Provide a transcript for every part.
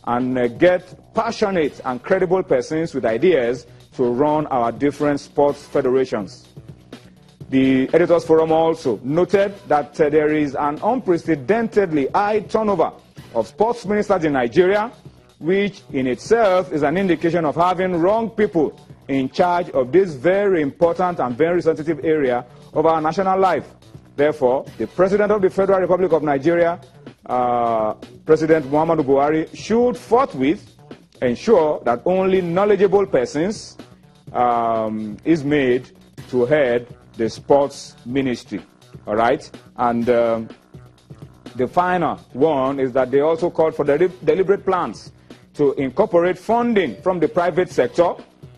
and get passionate and credible persons with ideas to run our different sports federations. The Editors Forum also noted that there is an unprecedentedly high turnover of sports ministers in Nigeria, which in itself is an indication of having wrong people in charge of this very important and very sensitive area of our national life. Therefore, the President of the Federal Republic of Nigeria, President Muhammadu Buhari, should forthwith ensure that only knowledgeable persons is made to head the sports ministry. All right? And the final one is that they also called for deliberate plans to incorporate funding from the private sector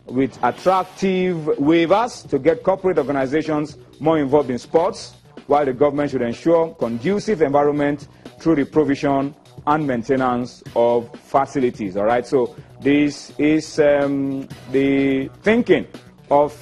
with attractive waivers to get corporate organizations more involved in sports, while the government should ensure conducive environment through the provision and maintenance of facilities. All right, so this is the thinking of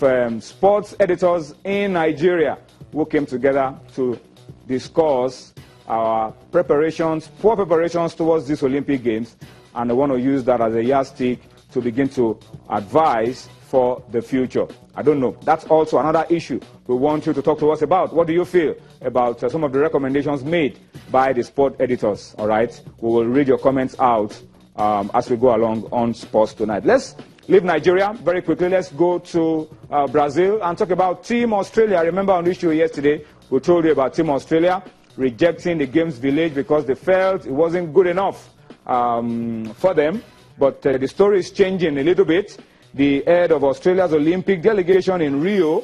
sports editors in Nigeria who came together to discuss our preparations, poor preparations towards these Olympic Games, and I want to use that as a yardstick to begin to advise for the future. I don't know. That's also another issue we want you to talk to us about. What do you feel about some of the recommendations made by the sport editors? All right. We will read your comments out as we go along on Sports Tonight. Let's leave Nigeria very quickly. Let's go to Brazil and talk about Team Australia. Remember on this show yesterday, we told you about Team Australia rejecting the Games Village because they felt it wasn't good enough for them. But the story is changing a little bit. The head of Australia's Olympic delegation in Rio,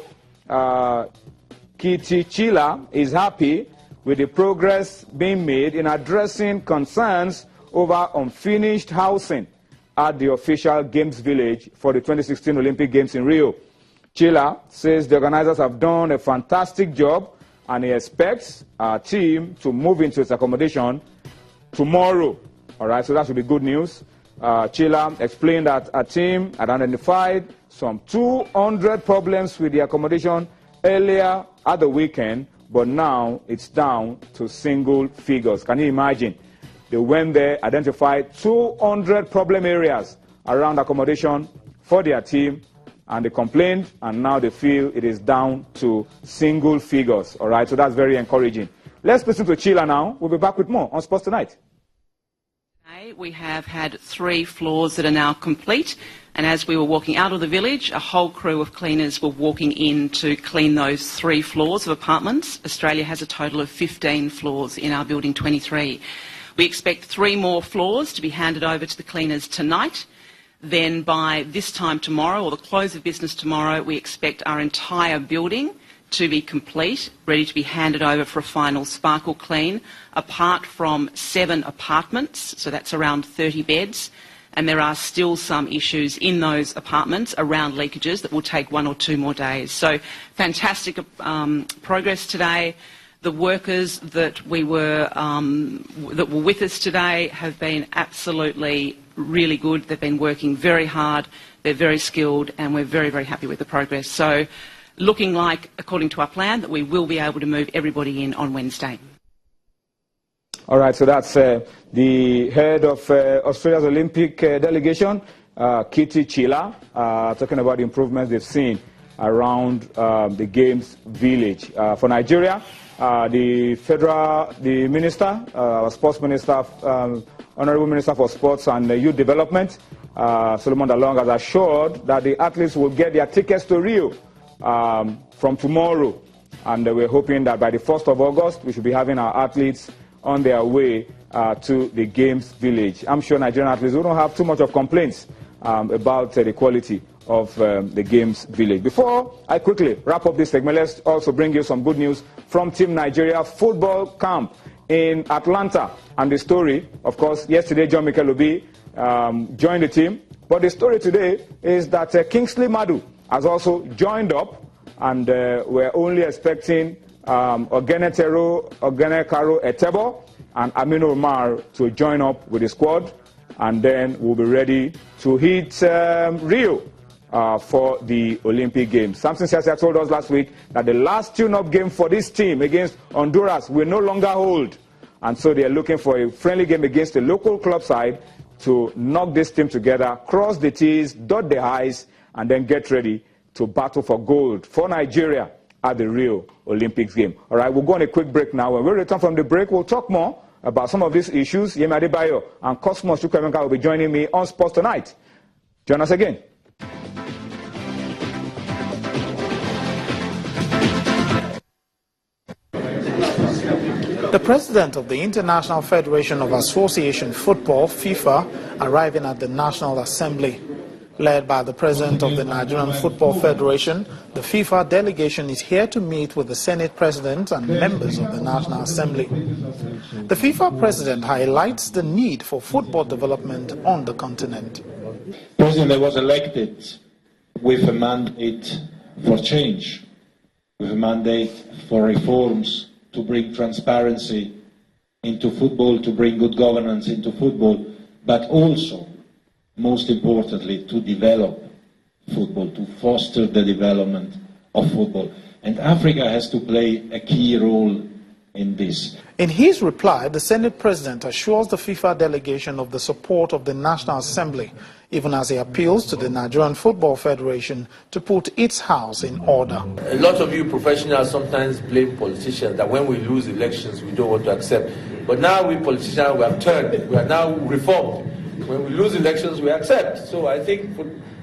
Kiti Chila, is happy with the progress being made in addressing concerns over unfinished housing at the official Games Village for the 2016 Olympic Games in Rio. Chila says the organizers have done a fantastic job and he expects our team to move into its accommodation tomorrow. All right, so that should be good news. Chila explained that our team had identified some 200 problems with the accommodation earlier at the weekend, but now it's down to single figures. Can you imagine? They went there, identified 200 problem areas around accommodation for their team, and they complained, and now they feel it is down to single figures. All right, so that's very encouraging. Let's listen to Chila now. We'll be back with more on Sports Tonight. We have had 3 floors that are now complete, and as we were walking out of the village, a whole crew of cleaners were walking in to clean those 3 floors of apartments. Australia has a total of 15 floors in our building 23. We expect 3 more floors to be handed over to the cleaners tonight. Then by this time tomorrow, or the close of business tomorrow, we expect our entire building to be complete, ready to be handed over for a final sparkle clean, apart from 7 apartments, so that's around 30 beds, and there are still some issues in those apartments around leakages that will take 1 or 2 more days. So fantastic progress today. The workers that were with us today have been absolutely really good. They've been working very hard, they're very skilled, and we're very, very happy with the progress. So looking like, according to our plan, that we will be able to move everybody in on Wednesday. All right, so that's the head of Australia's Olympic delegation, Kiti Chila, talking about the improvements they've seen around the Games Village. For Nigeria, the minister, sports minister, Honorable Minister for Sports and Youth Development, Solomon Dalong, has assured that the athletes will get their tickets to Rio from tomorrow, and we're hoping that by the 1st of August we should be having our athletes on their way to the Games Village. I'm sure Nigerian athletes don't have too much of complaints about the quality of the Games Village. Before I quickly wrap up this segment, let's also bring you some good news from Team Nigeria football camp in Atlanta. And the story, of course, yesterday John Mikel Obi joined the team, but the story today is that Kingsley Madu has also joined up, and we're only expecting Ogene Karo Etebo and Aminu Omar to join up with the squad, and then we'll be ready to hit Rio for the Olympic Games. Samson Siasia told us last week that the last tune-up game for this team against Honduras will no longer hold, and so they're looking for a friendly game against the local club side to knock this team together, cross the T's, dot the I's, and then get ready to battle for gold for Nigeria at the Rio Olympics game. All right, we'll go on a quick break now. When we return from the break, we'll talk more about some of these issues. Yemi Adebayo and Cosmos Chukwuemeka will be joining me on Sports Tonight. Join us again. The president of the International Federation of Association Football, FIFA, arriving at the National Assembly. Led by the president of the Nigerian Football Federation, the FIFA delegation is here to meet with the Senate president and members of the National Assembly. The FIFA president highlights the need for football development on the continent. The president was elected with a mandate for change, with a mandate for reforms to bring transparency into football, to bring good governance into football, but also, most importantly, to develop football, to foster the development of football. And Africa has to play a key role in this. In his reply, the Senate president assures the FIFA delegation of the support of the National Assembly, even as he appeals to the Nigerian Football Federation to put its house in order. A lot of you professionals sometimes blame politicians that when we lose elections, we don't want to accept. But now we politicians, we have turned, we are now reformed. When we lose elections, we accept. So I think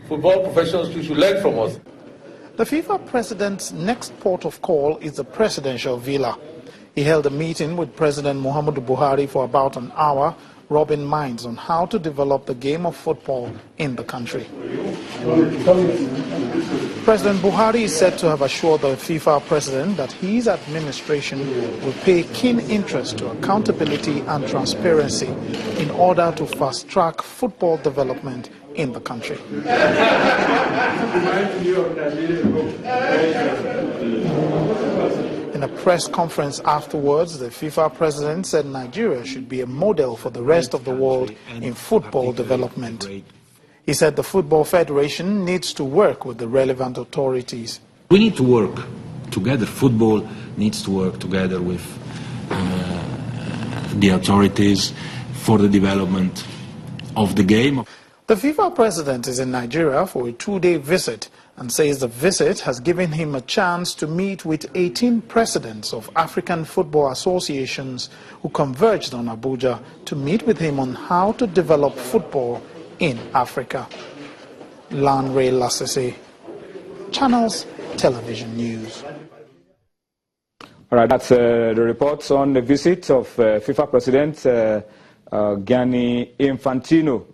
football professionals should learn from us. The FIFA president's next port of call is the presidential villa. He held a meeting with President Muhammadu Buhari for about an hour, rubbing minds on how to develop the game of football in the country. President Buhari is said to have assured the FIFA president that his administration will pay keen interest to accountability and transparency in order to fast-track football development in the country. In a press conference afterwards, the FIFA president said Nigeria should be a model for the rest of the world in football development. He said the Football Federation needs to work with the relevant authorities. We need to work together. Football needs to work together with the authorities for the development of the game. The FIFA president is in Nigeria for a two-day visit and says the visit has given him a chance to meet with 18 presidents of African football associations who converged on Abuja to meet with him on how to develop football in Africa. Lanre Lasese, Channels Television News. All right, that's the reports on the visit of FIFA President Gianni Infantino.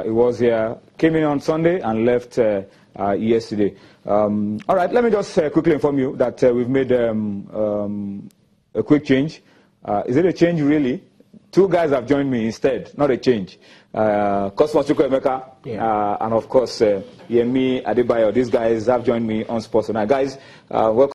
He was here, came in on Sunday and left yesterday. All right, let me just quickly inform you that we've made a quick change. Is it a change really? Two guys have joined me instead, not a change. Cosmos Chukwuemeka and of course Yemi Adebayo. These guys have joined me on Sports Tonight. Guys, welcome.